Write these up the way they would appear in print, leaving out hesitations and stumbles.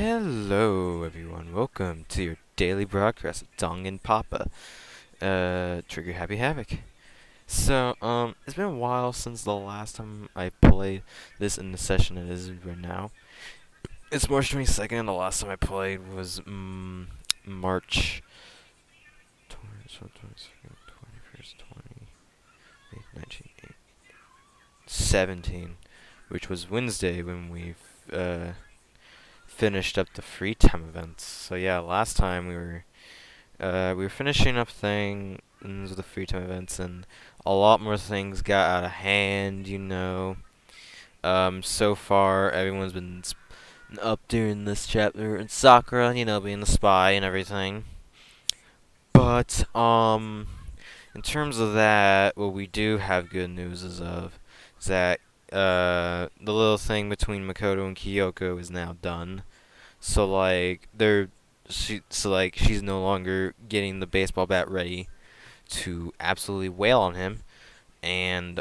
Hello, everyone. Welcome to your daily broadcast of Danganronpa, Trigger Happy Havoc. It's been a while since the last time I played this in the session it is right now. It's March 22nd, and the last time I played was, March 22nd, 21st, 17, which was Wednesday when we, finished up the free time events. So yeah, last time we were finishing up things with the free time events, and a lot more things got out of hand. So far everyone's been up during this chapter, and Sakura, being the spy and everything. But in terms of that, what we do have good news is that the little thing between Makoto and Kyoko is now done. So she's no longer getting the baseball bat ready to absolutely wail on him. And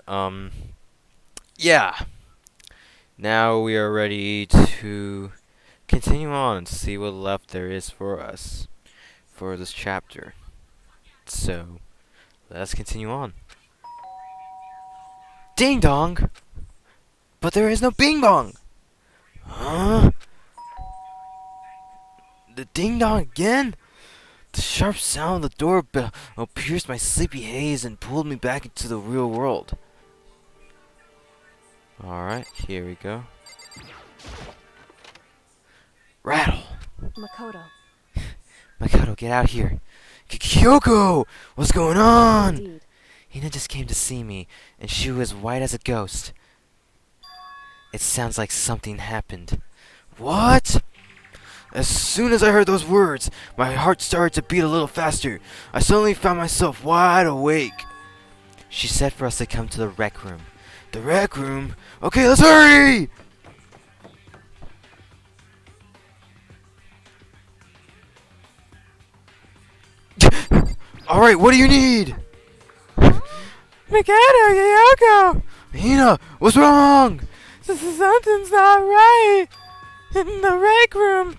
yeah. Now we are ready to continue on and see what left there is for us for this chapter. So let's continue on. Ding dong! But there is no bing bong! Huh? The ding dong again? The sharp sound of the doorbell pierced my sleepy haze and pulled me back into the real world. Alright, here we go. Rattle! Makoto. Makoto, get out here. Kyoko! What's going on? Indeed. Hina just came to see me, and she was white as a ghost. It sounds like something happened. What? As soon as I heard those words, my heart started to beat a little faster. I suddenly found myself wide awake. She said for us to come to the rec room. The rec room? Okay, let's hurry! Alright, what do you need? Mikado, Kyoko! Hina, what's wrong? Something's not right in the rec room.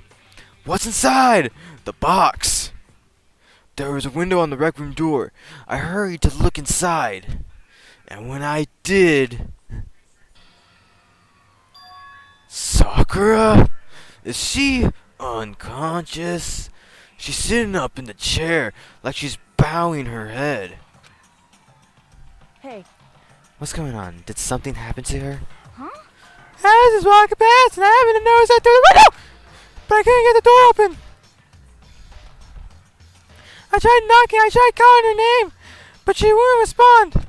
What's inside? The box. There was a window on the rec room door. I hurried to look inside. And when I did... Sakura? Is she unconscious? She's sitting up in the chair like she's bowing her head. Hey. What's going on? Did something happen to her? Huh? I was just walking past and I happened to notice that through the window! But I couldn't get the door open. I tried knocking, I tried calling her name, but she wouldn't respond.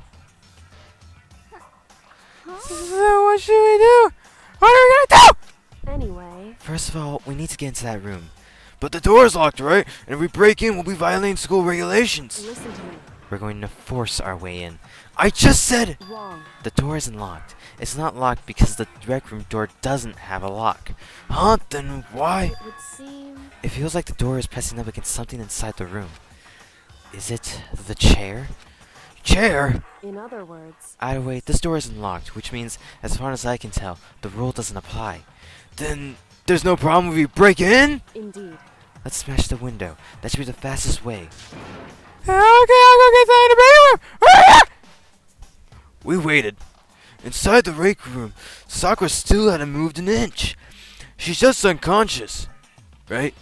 Huh? So what should we do? What are we gonna do? Anyway. First of all, we need to get into that room. But the door's locked, right? And if we break in, we'll be violating school regulations. Listen to me. We're going to force our way in. I just said Wrong. the door isn't locked. It's not locked because the rec room door doesn't have a lock. Huh? Then why? It would seem. It feels like the door is pressing up against something inside the room. Is it the chair? Chair? In other words. Either way, this door isn't locked, which means, as far as I can tell, the rule doesn't apply. Then there's no problem if we break in? Indeed. Let's smash the window. That should be the fastest way. Okay, I'll go get inside the break room. We waited. Inside the rec room, Sakura still hadn't moved an inch. She's just unconscious, right?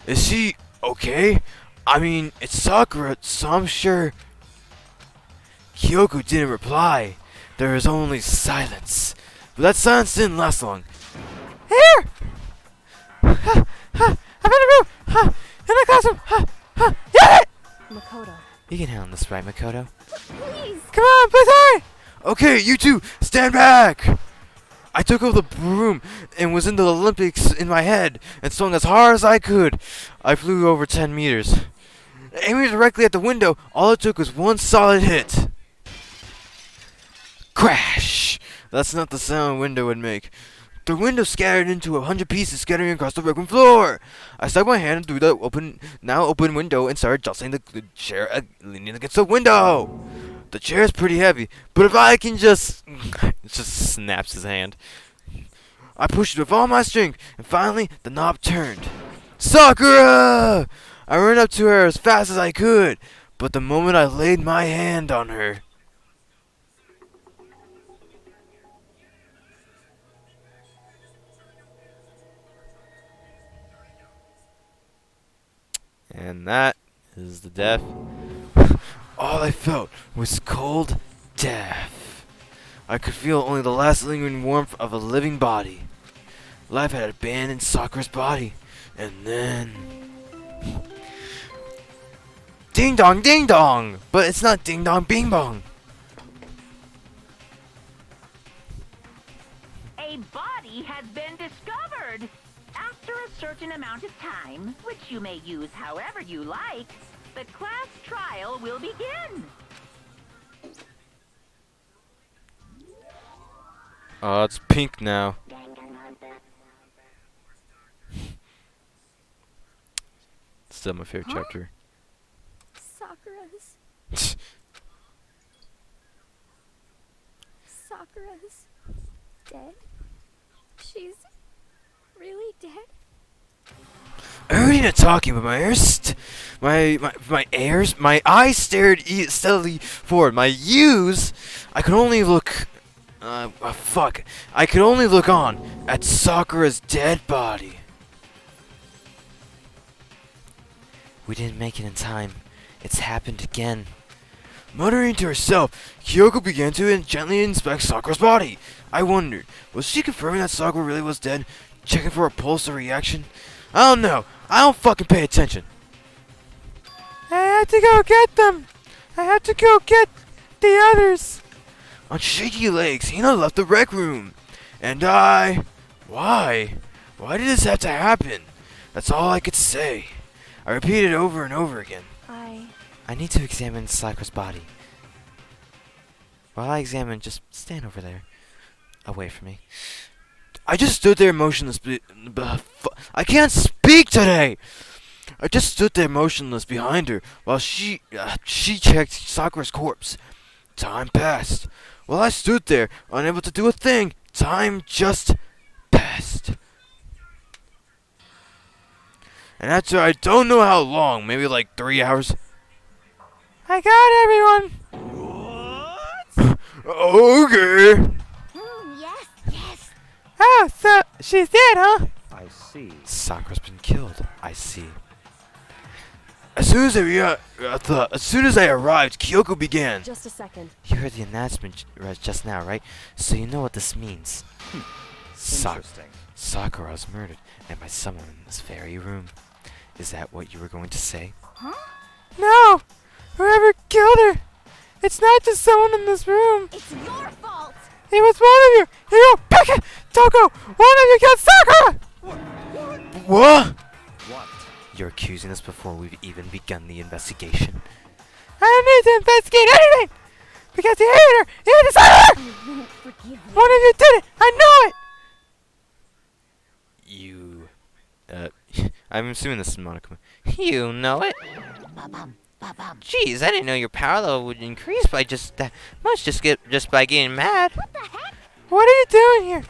Is she okay? I mean, it's Sakura, so I'm sure. Kyoko didn't reply. There was only silence. But that silence didn't last long. Here! I'm in the room! In the classroom! Get it! Makoto. You can handle this, right, Makoto? Please. Come on, please hurry! Okay, you two, stand back! I took over the room and was in the Olympics in my head and swung as hard as I could. I flew over 10 meters. Aiming directly at the window, all it took was one solid hit. Crash! That's not the sound a window would make. The window scattered into 100 pieces, scattering across the rec room floor. I stuck my hand through the now open window and started jostling the chair, leaning against the window. The chair is pretty heavy, but if I can just... It just snaps his hand. I pushed it with all my strength, and finally the knob turned. Sakura! I ran up to her as fast as I could, but the moment I laid my hand on her... And that is the death. All I felt was cold death. I could feel only the last lingering warmth of a living body. Life had abandoned Sakura's body, and then... Ding dong, ding dong! But it's not ding dong, bing bong. A body has been discovered. After a certain amount of time, which you may use however you like, the class trial will begin. Oh, it's pink now. Still my favorite chapter. Sakura's dead? She's really dead? I heard you talking, but my eyes stared steadily forward. My U's, I could only look, fuck. I could only look on at Sakura's dead body. We didn't make it in time. It's happened again. Muttering to herself, Kyoko began to gently inspect Sakura's body. I wondered, was she confirming that Sakura really was dead? Checking for a pulse or reaction? I don't know. I don't fucking pay attention. I have to go get them. I have to go get the others. On shaky legs, Hina left the rec room. And I... Why? Why did this have to happen? That's all I could say. I repeated over and over again. I need to examine Sakura's body. While I examine, just stand over there. Away from me. I just stood there motionless. I can't speak today! I just stood there motionless behind her while she checked Sakura's corpse. Time passed. While I stood there, unable to do a thing, time just passed. And after I don't know how long, maybe like 3 hours, I got everyone! What? Okay. Yes. Oh, so she's dead, huh? I see. Sakura's been killed. I see. As soon as I arrived, Kyoko began. Just a second. You heard the announcement just now, right? So you know what this means. Interesting. Sakura was murdered, and by someone in this very room. Is that what you were going to say? Huh? No! Whoever killed her! It's not just someone in this room! It's your fault! It was one of you! Hiro, Pekka, Toko! One of you killed Sakura! What? What? You're accusing us before we've even begun the investigation. I don't need to investigate anything! Because you hated her! You decided her! I won't forgive you. One of you did it! I know it! You... I'm assuming this is Monica. You know it? Jeez, I didn't know your power level would increase by just that much just by getting mad. What the heck? What are you doing here?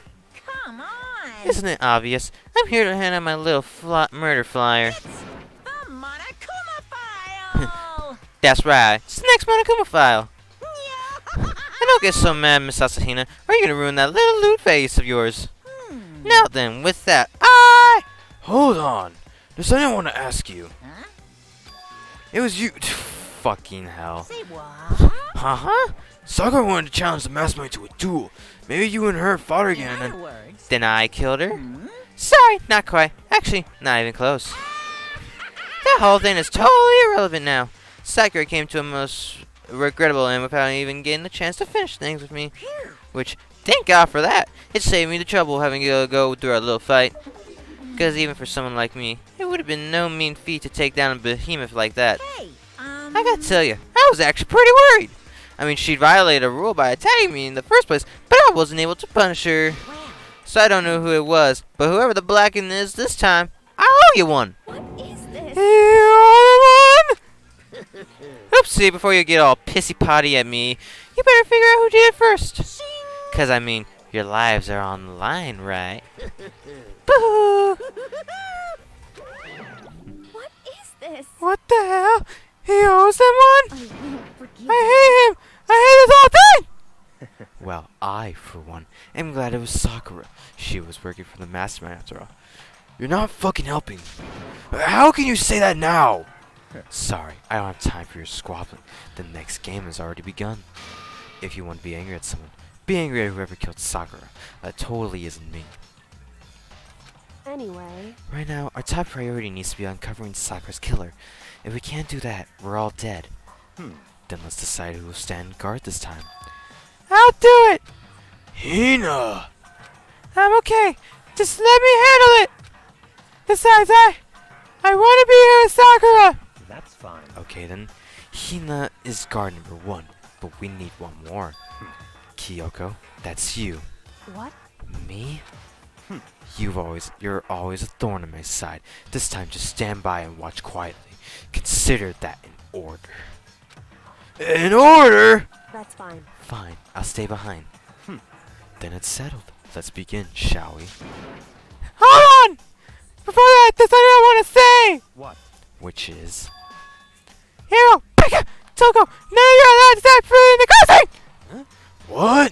Come on! Isn't it obvious? I'm here to hand out my little murder flyer. It's the Monokuma file! That's right. It's the next Monokuma file. Yeah. And don't get so mad, Miss Asahina, or you're gonna ruin that little loot face of yours. Now then, with that, Hold on. There's something I want to ask you. Huh? It was you... Fucking hell. Say what? Huh? Sakura wanted to challenge the mastermind to a duel. Maybe you and her fought again In and... other words, Then I killed her? hmm? Sorry, not quite. Actually, not even close. That whole thing is totally irrelevant now. Sakura came to a most regrettable end without even getting the chance to finish things with me. Which, thank God for that. It saved me the trouble having to go through a little fight. Because even for someone like me, it would have been no mean feat to take down a behemoth like that. Hey, I gotta tell you, I was actually pretty worried. I mean, she'd violated a rule by attacking me in the first place, but I wasn't able to punish her. well, So I don't know who it was, but whoever the Blacken is this time, I owe you one. What is this? You owe one? Oopsie, before you get all pissy potty at me, you better figure out who did it first. 'Cause I mean, your lives are on the line, right? Boo! What is this? What the hell? He owes him one? I won't forgive I you. hate him! I hate this whole thing! Well, I, for one, am glad it was Sakura. She was working for the mastermind after all. You're not fucking helping. How can you say that now? Sorry, I don't have time for your squabbling. The next game has already begun. If you want to be angry at someone, be angry at whoever killed Sakura. That totally isn't me. Anyway, Right now, our top priority needs to be uncovering Sakura's killer. If we can't do that, we're all dead. Then let's decide who will stand guard this time. I'll do it! Hina! I'm okay. Just let me handle it! Besides, I want to be here with Sakura! That's fine. Okay then, Hina is guard number 1, but we need one more. Kyoko, that's you. what? Me? You're always a thorn in my side. This time just stand by and watch quietly. Consider that an order. An order? That's fine. Fine, I'll stay behind. Then it's settled. Let's begin, shall we? Hold on! Before that, there's something I want to say! What? Which is... Hero! Pika! Toko! None of you are allowed to step foot in the crossing! Huh? What?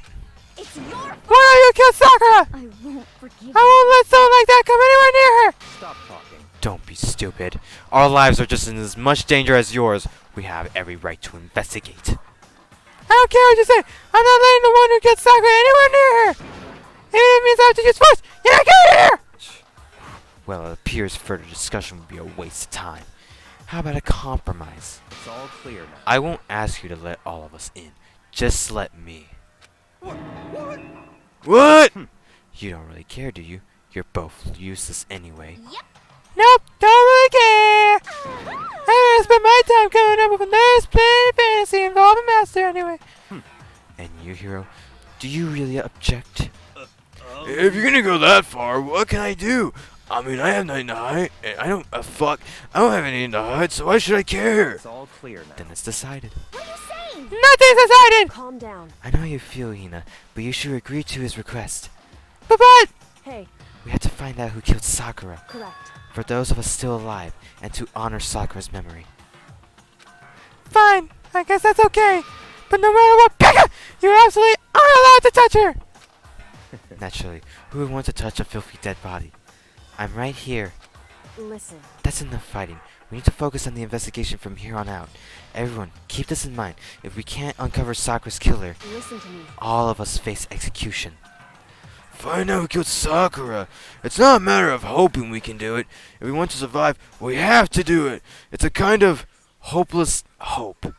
It's your fault. Why are you kill Sakura? I won't forgive I you. won't let someone like that come anywhere near her! Stop talking. Don't be stupid. Our lives are just in as much danger as yours. We have every right to investigate. I don't care what you say. I'm not letting the one who killed Sakura anywhere near her. Even if it means I have to use force. Yeah, get here! Well, it appears further discussion would be a waste of time. How about a compromise? It's all clear now. I won't ask you to let all of us in. Just let me. What? You don't really care, do you? You're both useless anyway. Yep. Nope, don't really care. I'm gonna spend my time coming up with a nurse playing fantasy involving Master anyway. And you, Hero, do you really object? If you're gonna go that far, what can I do? I mean, I have nothing to hide. I don't have anything to hide, so why should I care? It's all clear now. Then it's decided. What are you saying? Nothing's decided! Calm down. I know how you feel, Hina, but you should agree to his request. But! Hey, We have to find out who killed Sakura, correct. for those of us still alive, and to honor Sakura's memory. Fine, I guess that's okay. But no matter what, Pika, you absolutely aren't allowed to touch her! Naturally, who would want to touch a filthy dead body? I'm right here. Listen, That's enough fighting. We need to focus on the investigation from here on out. Everyone, keep this in mind. If we can't uncover Sakura's killer, listen to me. all of us face execution. Find out who killed Sakura. It's not a matter of hoping we can do it. If we want to survive, we have to do it. It's a kind of hopeless hope.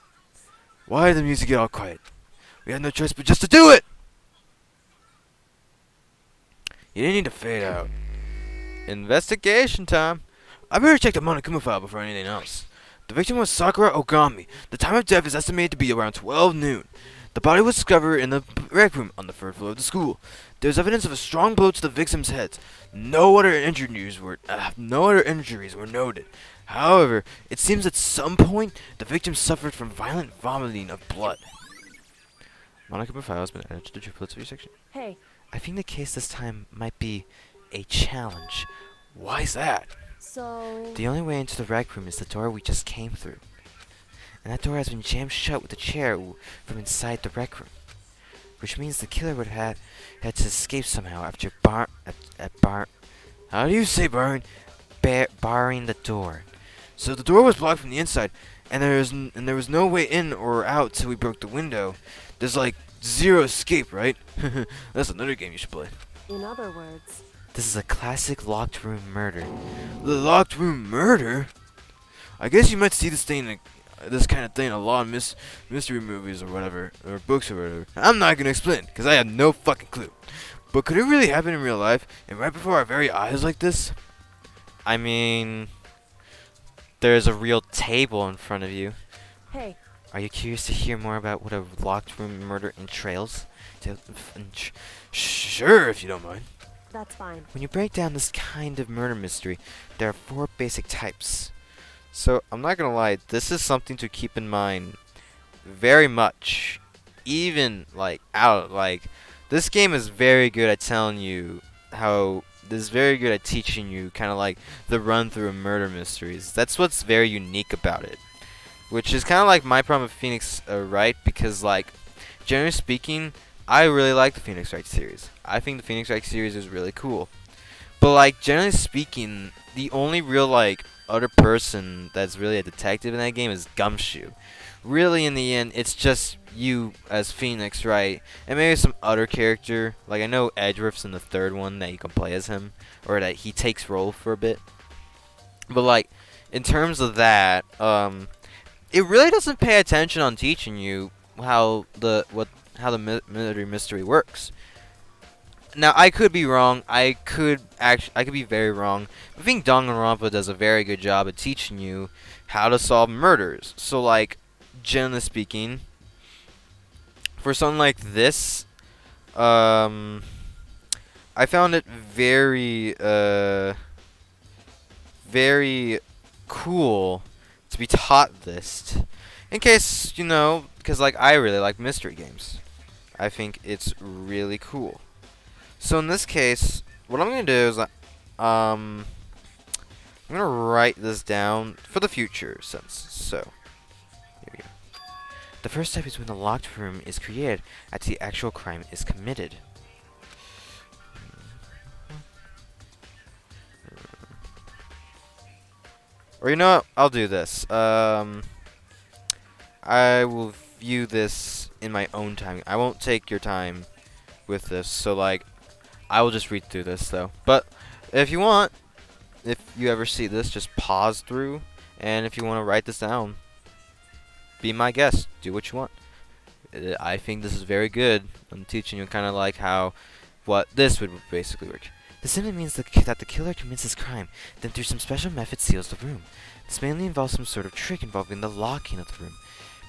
Why did the music get all quiet? We had no choice but just to do it! You didn't need to fade out. Investigation time. I better check the Monokuma file before anything else. The victim was Sakura Ogami. The time of death is estimated to be around 12 noon. The body was discovered in the rec room on the third floor of the school. There's evidence of a strong blow to the victim's head. No other injuries were noted. However, it seems at some point the victim suffered from violent vomiting of blood. Monokuma file has been added to the triplets review section. Hey, I think the case this time might be a challenge. Why's that? so... The only way into the rec room is the door we just came through. And that door has been jammed shut with a chair from inside the rec room. Which means the killer would have had to escape somehow after how do you say barring the door. So the door was blocked from the inside, and there was no way in or out till we broke the window. There's like zero escape, right? That's another game you should play. In other words, This is a classic locked room murder. The locked room murder? I guess you might see this kind of thing in a lot of mystery movies or whatever, or books or whatever. I'm not gonna explain, because I have no fucking clue. But could it really happen in real life, and right before our very eyes like this? I mean, there's a real table in front of you. hey, Are you curious to hear more about what a locked room murder entails? Sure, if you don't mind. that's fine. When you break down this kind of murder mystery, there are 4 basic types. So, I'm not gonna lie, this is something to keep in mind very much. Even, This game is very good at telling you how. This is very good at teaching you kind of like the run through of murder mysteries. That's what's very unique about it. Which is kind of like my problem with Phoenix Wright, because like generally speaking, I really like the Phoenix Wright series. I think the Phoenix Wright series is really cool. But like generally speaking, the only real like other person that's really a detective in that game is Gumshoe. Really, in the end, it's just you as Phoenix Wright, and maybe some other character. Like I know Edgeworth's in the third one that you can play as him, or that he takes role for a bit. But like in terms of that, it really doesn't pay attention on teaching you how the murder mystery works. Now I could be wrong. I could be very wrong. I think Danganronpa does a very good job at teaching you how to solve murders. So like, generally speaking, for something like this, I found it very very cool to be taught this. In case, you know, because like I really like mystery games. I think it's really cool. So in this case, what I'm going to do is I'm going to write this down for the future sense. So, here we go. The first step is when the locked room is created after the actual crime is committed. Or you know what? I'll do this. I will view this in my own time. I won't take your time with this. So like, I will just read through this though. But if you want, if you ever see this, just pause through, and if you want to write this down, be my guest. Do what you want. I think this is very good. I'm teaching you kind of like what this would basically work. This simply means that the killer commits his crime, then through some special method seals the room. This mainly involves some sort of trick involving the locking of the room.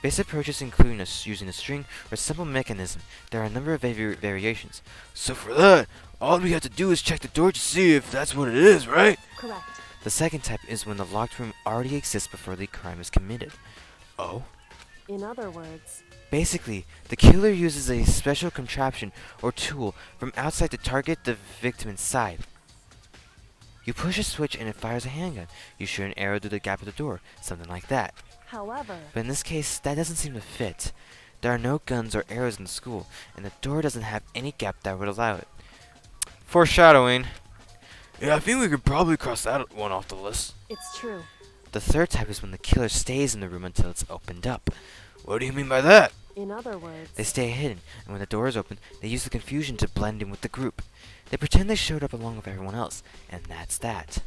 Basic approaches include using a string or a simple mechanism. There are a number of variations. So for that, all we have to do is check the door to see if that's what it is, right? Correct. The second type is when the locked room already exists before the crime is committed. Oh? In other words, Basically, the killer uses a special contraption or tool from outside to target the victim inside. You push a switch and it fires a handgun. You shoot an arrow through the gap of the door, something like that. however, But in this case, that doesn't seem to fit. There are no guns or arrows in the school, and the door doesn't have any gap that would allow it. Foreshadowing. Yeah, I think we could probably cross that one off the list. it's true. The third type is when the killer stays in the room until it's opened up. What do you mean by that? In other words, They stay hidden, and when the door is open, they use the confusion to blend in with the group. They pretend they showed up along with everyone else, and that's that.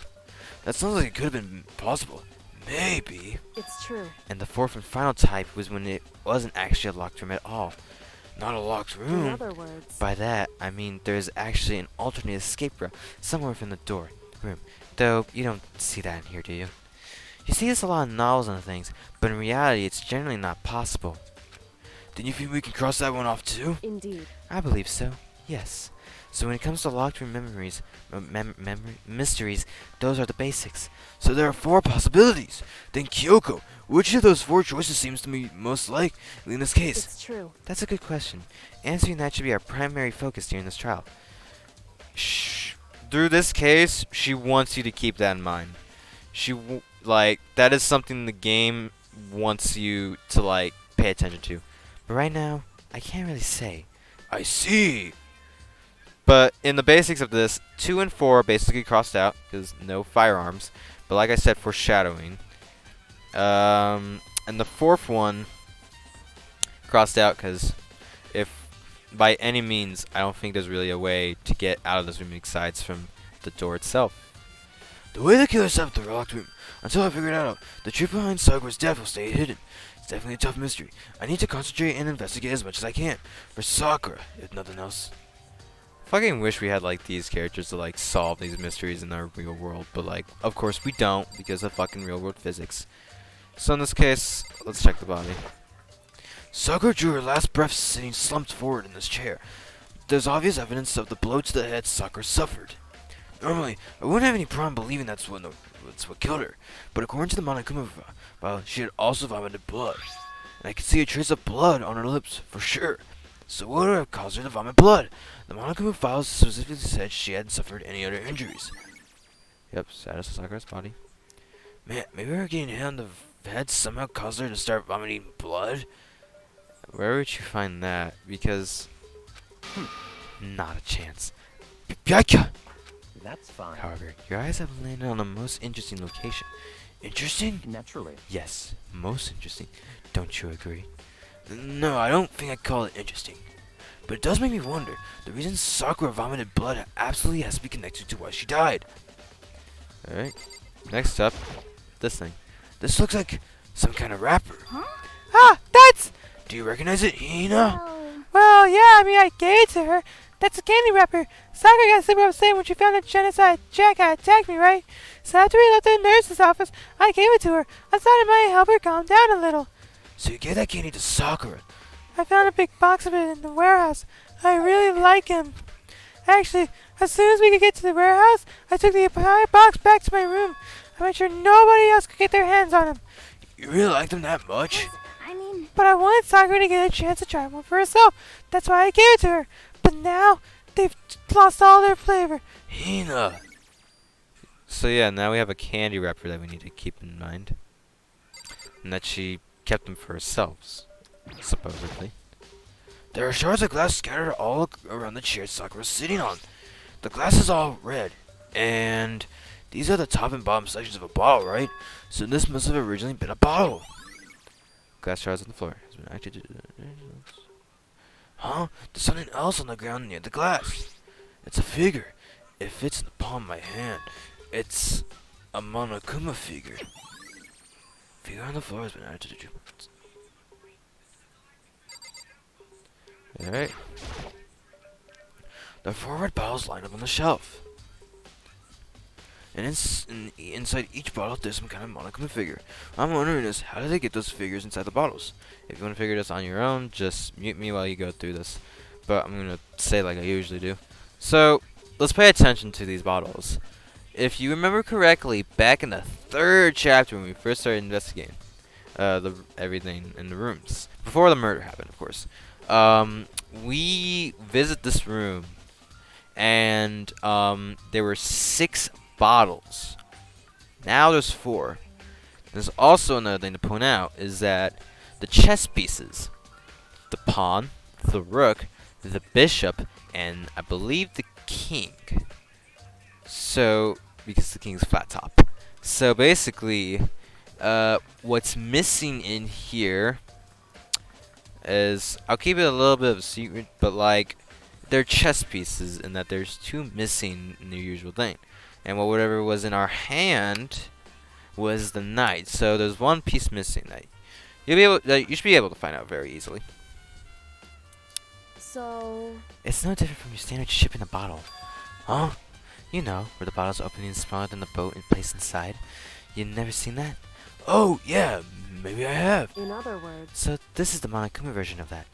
That sounds like it could have been possible. Maybe. it's true. And the fourth and final type was when it wasn't actually a locked room at all. Not a locked In room. other words, By that, I mean there's actually an alternate escape route somewhere within the room. Though, you don't see that in here, do you? You see this a lot in novels and things, but in reality, it's generally not possible. Then you think we can cross that one off too? indeed. I believe so, yes. So when it comes to locked room mysteries, those are the basics. So there are 4 possibilities. Then Kyoko, which of those 4 choices seems to me most likely in this case? It's true. That's a good question. Answering that should be our primary focus during this trial. Through this case, she wants you to keep that in mind. That is something the game wants you to, pay attention to. But right now, I can't really say. I see. But in the basics of this, 2 and 4 are basically crossed out, because no firearms. But like I said, foreshadowing. And the 4th one crossed out, because if by any means, I don't think there's really a way to get out of this room besides from the door itself. The way the killer set up the locked room, until I figured out, the truth behind Sakura's death will stay hidden. It's definitely a tough mystery. I need to concentrate and investigate as much as I can. For Sakura, if nothing else. Fucking wish we had these characters to solve these mysteries in our real world, but of course we don't because of fucking real world physics. So in this case, let's check the body. Sakura drew her last breath sitting slumped forward in this chair. There's obvious evidence of the blow to the head Sakura suffered. Normally, I wouldn't have any problem believing that's what killed her, but according to the Monokuma file, she had also vomited blood, and I could see a trace of blood on her lips for sure. So what would have caused her to vomit blood? The Monokuma files specifically said she hadn't suffered any other injuries. Yep, status of Sakura's body. Man, maybe her getting hit on the head somehow caused her to start vomiting blood? Where would you find that? Because... not a chance. Yikes! That's fine. However, your eyes have landed on the most interesting location. Interesting? Naturally. Yes, most interesting. Don't you agree? No, I don't think I'd call it interesting. But it does make me wonder. The reason Sakura vomited blood absolutely has to be connected to why she died. Alright, next up, this thing. This looks like some kind of wrapper. Huh? Ah, that's... Do you recognize it, Hina? Well, Yeah, I mean, I gave it to her. That's a candy wrapper. Sakura got super upset when she found that genocide Jack had attacked me, right? So after we left the nurse's office, I gave it to her. I thought it might help her calm down a little. So you gave that candy to Sakura. I found a big box of it in the warehouse. I really like him. Actually, as soon as we could get to the warehouse, I took the entire box back to my room. I made sure nobody else could get their hands on him. You really like them that much? I mean, But I wanted Sakura to get a chance to try one for herself. That's why I gave it to her. But now, they've lost all their flavor. Hina. So yeah, now we have a candy wrapper that we need to keep in mind. And that she kept them for herself, supposedly. There are shards of glass scattered all around the chair Sakura's sitting on. The glass is all red. And these are the top and bottom sections of a bottle, right? So this must have originally been a bottle. Glass shards on the floor. Has been acted. Huh? There's something else on the ground near the glass. It's a figure. It fits in the palm of my hand. It's a Monokuma figure. Figure on the floor has been added to the jukebox. Alright. The 4 red bottles lined up on the shelf. And inside each bottle there's some kind of Monokuma figure. What I'm wondering is, how did they get those figures inside the bottles? If you want to figure this on your own, just mute me while you go through this. But I'm going to say like I usually do. So, let's pay attention to these bottles. If you remember correctly, back in the 3rd chapter when we first started investigating everything in the rooms, before the murder happened, of course, we visit this room, and there were 6 bottles. Now there's 4. There's also another thing to point out, is that the chess pieces, the pawn, the rook, the bishop, and I believe the king. So, because the king's flat top. So basically, what's missing in here is, I'll keep it a little bit of a secret, but like, they're chess pieces, and that there's 2 missing in the usual thing. And whatever was in our hand was the knight. So there's 1 piece missing that you should be able to find out very easily. So, It's no different from your standard ship in a bottle. Huh? You know, where the bottle's opening is smaller than the boat and placed inside. You never seen that? Oh, yeah, maybe I have. in other words, So this is the Monokuma version of that.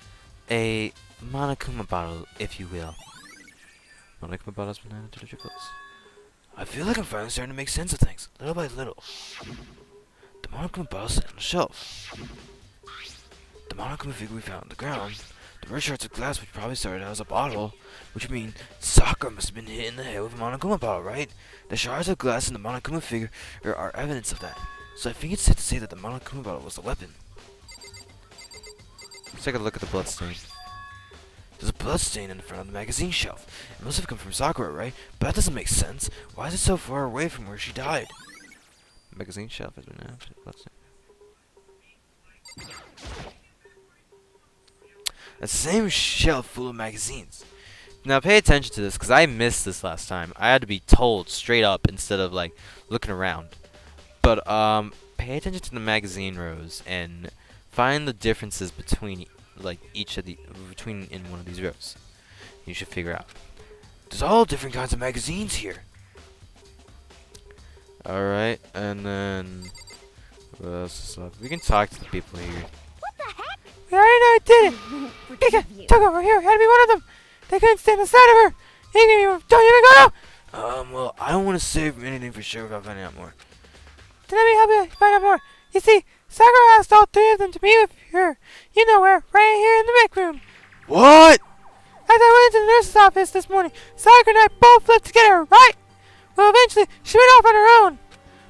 A Monokuma bottle, if you will. Monokuma bottles been added to the triples. I feel like I'm finally starting to make sense of things, little by little. The Monokuma bottle sitting on the shelf. The Monokuma figure we found on the ground. The red shards of glass which probably started out as a bottle, which would mean Sakura must have been hit in the head with a Monokuma bottle, right? The shards of glass in the Monokuma figure are evidence of that. So I think it's safe to say that the Monokuma bottle was the weapon. Let's take a look at the bloodstain. There's a bloodstain in the front of the magazine shelf. It must have come from Sakura, right? But that doesn't make sense. Why is it so far away from where she died? The magazine shelf has been added to the bloodstain. The same shelf full of magazines. Now pay attention to this, because I missed this last time. I had to be told straight up instead of like looking around. But pay attention to the magazine rows and find the differences between like each of the in one of these rows. You should figure out. There's all different kinds of magazines here. Alright, and then what else is left? We can talk to the people here. what the heck? we already know it did it. Forgive you. Took over here. Had to be one of them. They couldn't stand the sight of her. Don't even go now. Well, I don't want to say anything for sure without finding out more. Then let me help you find out more. You see, Sakura asked all 3 of them to meet with her. You know where? Right here in the rec room. What? As I went into the nurse's office this morning, Sakura and I both flipped together, right? Well, eventually, she went off on her own.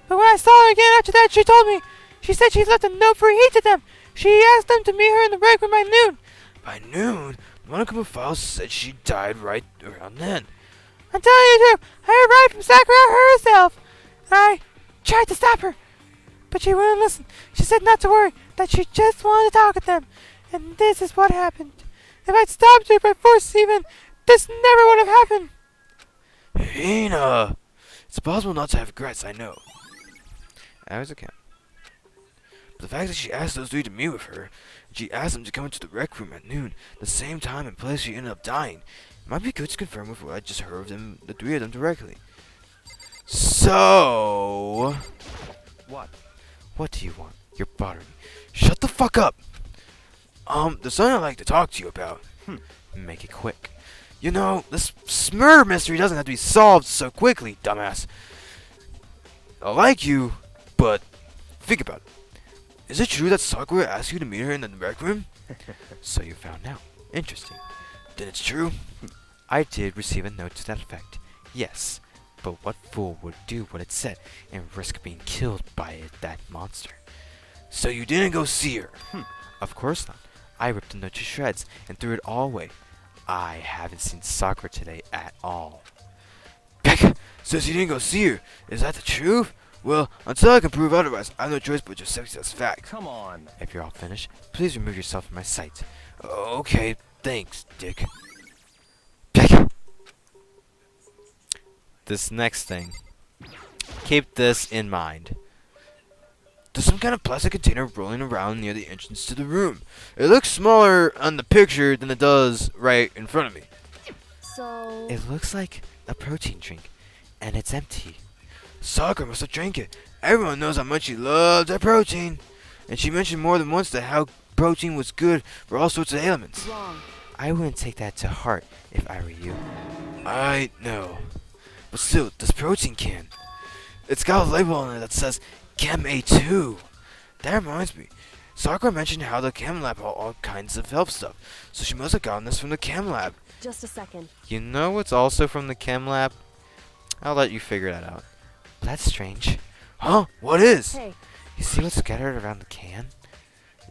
But when I saw her again after that, she told me. She said she's left a note for each of them. She asked them to meet her in the break room by noon. By noon? Monica Files said she died right around then. I'm telling you the truth. I heard right from Sakura herself. I tried to stop her, but she wouldn't listen. She said not to worry, that she just wanted to talk with them. And this is what happened. If I'd stopped her by force even, this never would have happened. Hina! It's possible not to have regrets, I know. I was okay. But the fact that she asked those three to meet with her, and she asked them to come into the rec room at noon, the same time and place she ended up dying, it might be good to confirm with what I just heard of them, the three of them directly. So... What? What do you want? You're bothering me. Shut the fuck up! There's something I'd like to talk to you about. Make it quick. You know, this Smurf mystery doesn't have to be solved so quickly, dumbass. I like you, but think about it. Is it true that Sakura asked you to meet her in the rec room? So you found out. Interesting. Then it's true? I did receive a note to that effect. Yes. But what fool would do what it said and risk being killed by that monster? So you didn't go see her? Of course not. I ripped the note to shreds and threw it all away. I haven't seen Sakura today at all. Becca says you didn't go see her. Is that the truth? Well, until I can prove otherwise, I have no choice but to accept it as fact. Come on. If you're all finished, please remove yourself from my sight. Okay, thanks, Dick. Becca! This next thing. Keep this in mind. There's some kind of plastic container rolling around near the entrance to the room. It looks smaller on the picture than it does right in front of me. So... It looks like a protein drink, and it's empty. Sakura must have drank it. Everyone knows how much she loves her protein. And she mentioned more than once that how protein was good for all sorts of ailments. Wrong. I wouldn't take that to heart if I were you. I know. But still, this protein can. It's got a label on it that says Chem A2. That reminds me. Sakura mentioned how the Chem Lab had all kinds of health stuff. So she must have gotten this from the Chem Lab. Just a second. You know what's also from the Chem Lab? I'll let you figure that out. That's strange. Huh? What is? Hey, You see what's scattered around the can?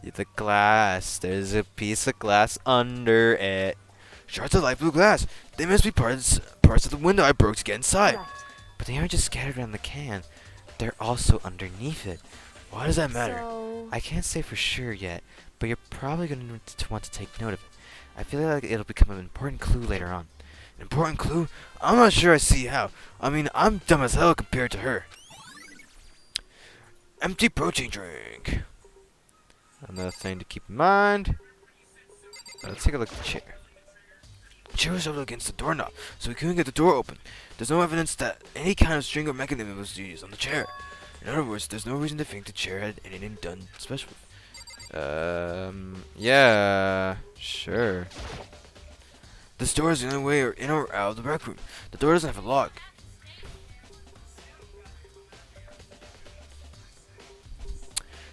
The glass. There's a piece of glass under it. Shards of light blue glass. They must be parts of the window I broke to get inside. correct. But they aren't just scattered around the can. They're also underneath it. Why does that matter? So... I can't say for sure yet, but you're probably going to want to take note of it. I feel like it'll become an important clue later on. An important clue? I'm not sure I see how. I mean, I'm dumb as hell compared to her. Empty protein drink. Another thing to keep in mind. Let's take a look at the chair. The chair was shoved against the doorknob, so we couldn't get the door open. There's no evidence that any kind of string or mechanism was used on the chair. In other words, there's no reason to think the chair had anything done special with it. Yeah, sure. This door is the only way in or out of the rec room. The door doesn't have a lock.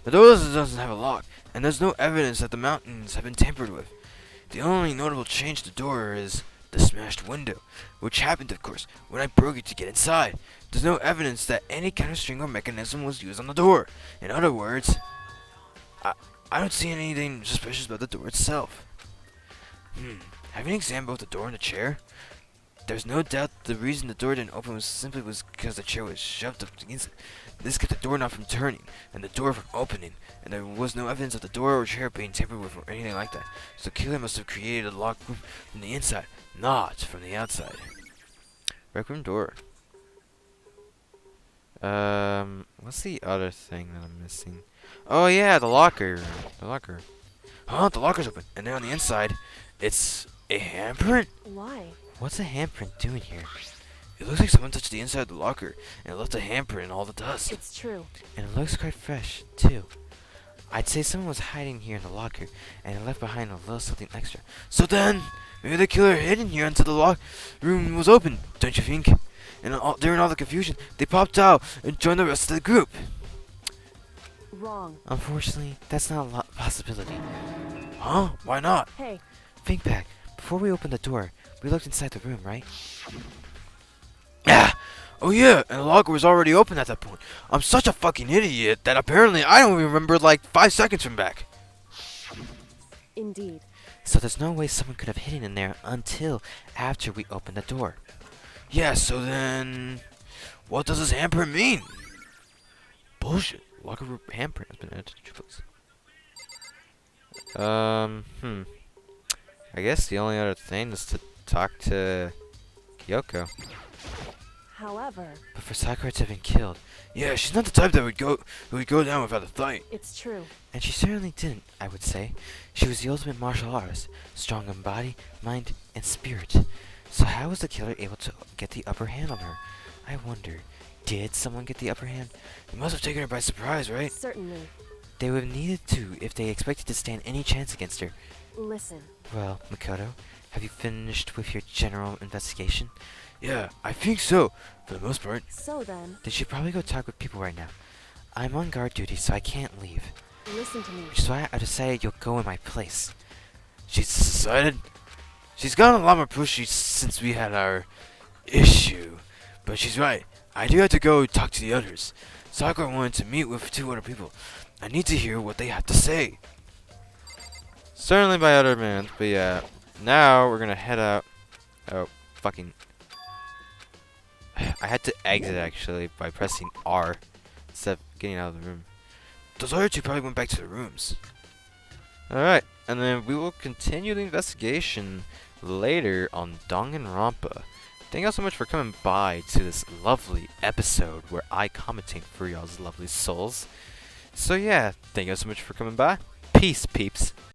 The door doesn't have a lock, and there's no evidence that the mountains have been tampered with. The only notable change to the door is the smashed window, which happened, of course, when I broke it to get inside. There's no evidence that any kind of string or mechanism was used on the door. In other words, I don't see anything suspicious about the door itself. Having examined both the door and the chair, there's no doubt the reason the door didn't open was because the chair was shoved up against it. This kept the doorknob from turning and the door from opening, and there was no evidence of the door or chair being tampered with or anything like that. So the killer must have created a locked room from the inside, not from the outside. Rec room door. What's the other thing that I'm missing? Oh yeah, the locker. The locker. Huh? The locker's open, and there on the inside, it's a handprint. Why? What's a handprint doing here? It looks like someone touched the inside of the locker and left a handprint in all the dust. It's true. And it looks quite fresh, too. I'd say someone was hiding here in the locker and it left behind a little something extra. So then, maybe the killer hid in here until the lock room was open, don't you think? And during all the confusion, they popped out and joined the rest of the group. Wrong. Unfortunately, that's not a possibility. Huh? Why not? Hey, think back. Before we opened the door, we looked inside the room, right? Ah! Oh yeah, and the locker was already open at that point. I'm such a fucking idiot that apparently I don't even remember like 5 seconds from back. Indeed. So there's no way someone could have hidden in there until after we opened the door. Yeah, so then... what does this handprint mean? Bullshit. Locker room handprint has been added to the books. I guess the only other thing is to talk to Kyoko. However, But for Sakura to have been killed, yeah, she's not the type that would go down without a fight. it's true. And she certainly didn't, I would say. She was the ultimate martial artist, strong in body, mind, and spirit. So how was the killer able to get the upper hand on her? I wonder, did someone get the upper hand? It must have taken her by surprise, right? Certainly. They would have needed to if they expected to stand any chance against her. Listen. Well, Makoto, have you finished with your general investigation? Yeah, I think so, for the most part. So then, Then she'd probably go talk with people right now. I'm on guard duty, so I can't leave. listen to me. Which is why I decided you'll go in my place. She's decided? She's gotten a lot more pushy since we had our issue. But she's right. I do have to go talk to the others. Sakura wanted to meet with 2 other people. I need to hear what they have to say. Certainly by other means, but yeah. Now we're gonna head out. Oh, fucking. I had to exit actually by pressing R instead of getting out of the room. Those other 2 probably went back to their rooms. Alright, and then we will continue the investigation later on Danganronpa. Thank y'all so much for coming by to this lovely episode where I commentate for y'all's lovely souls. So yeah, thank y'all so much for coming by. Peace, peeps.